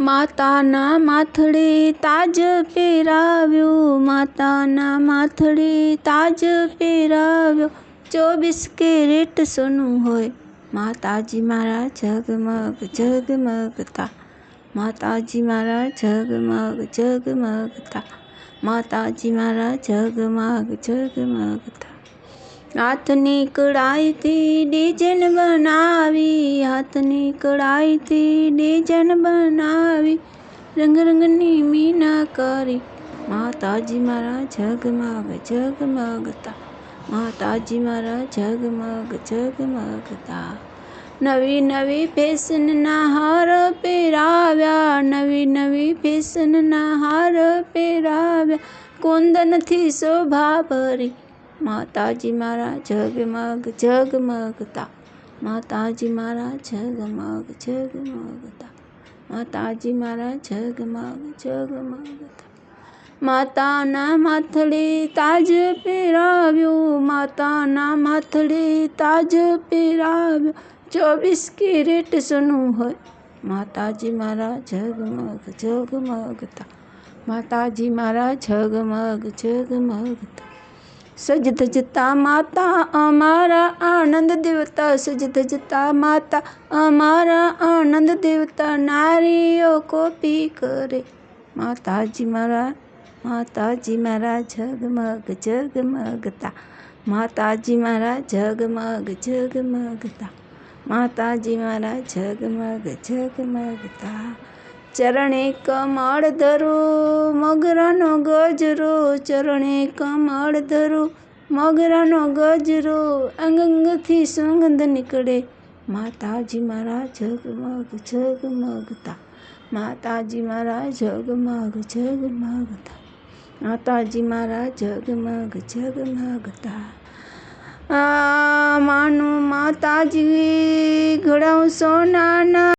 માતાના માથડે તાજ પહેરાવ્યો, માતાના માથડે તાજ પહેરાવ્યો, 24 કેરેટ સોનું હોય માતાજી મારા ઝગમગ ઝગમગતા, માતાજી મારા ઝગમગ ઝગમગતા, માતાજી મારા ઝગમગ ઝગમગતા. હાથની કડાઈથી ડિઝાઇન બનાવી, હાથની કડાઈથી ડિઝાઇન બનાવી, રંગ રંગની મીના કરી માતાજી મારા ઝગમગ ઝગમગતા, માતાજી મારા ઝગમગ ઝગમગતા. નવી નવી ફેશનના હાર પહેરાવ્યા, નવી નવી ફેશનના હાર પહેરાવ્યા, કુંદનથી શોભા ભરી માતાજી મારા ઝગમગ ઝગમગતા, માતાજી મારા ઝગમગ ઝગમગતા, માતાજી મારા ઝગમગ ઝગમગતા. માતાના માથડે તાજ પહેરાવ્યો, માતાના માથડે તાજ પહેરાવ્યો, 24 કેરેટ સોનું હોય માતાજી મારા ઝગમગ ઝગમગતા, માતાજી મારા ઝગમગ ઝગમગતા. સજ ધજતા માતા અમારા આનંદ દેવતા, સજ ધજતા માતા અમારા આનંદ દેવતા, નારીઓ કોપી કરે માતાજી મારા, માતાજી મારા ઝગમગ ઝગમગતા, માતાજી મારા ઝગમગ ઝગમગતા, માતાજી મારા ઝગમગ ઝગમગતા. ચરણે કમળ ધરો મગરાનો ગજરો, ચરણે કમળ ધરો મગરાનો ગજરો, અંગ અંગથી સુગંધ નીકળે માતાજી મારા ઝગમગ ઝગમગતા, માતાજી મારા ઝગમગ ઝગમગતા, માતાજી મારા ઝગમગ ઝગમગતા. માનું માતાજી ઘડાઉં સોનાના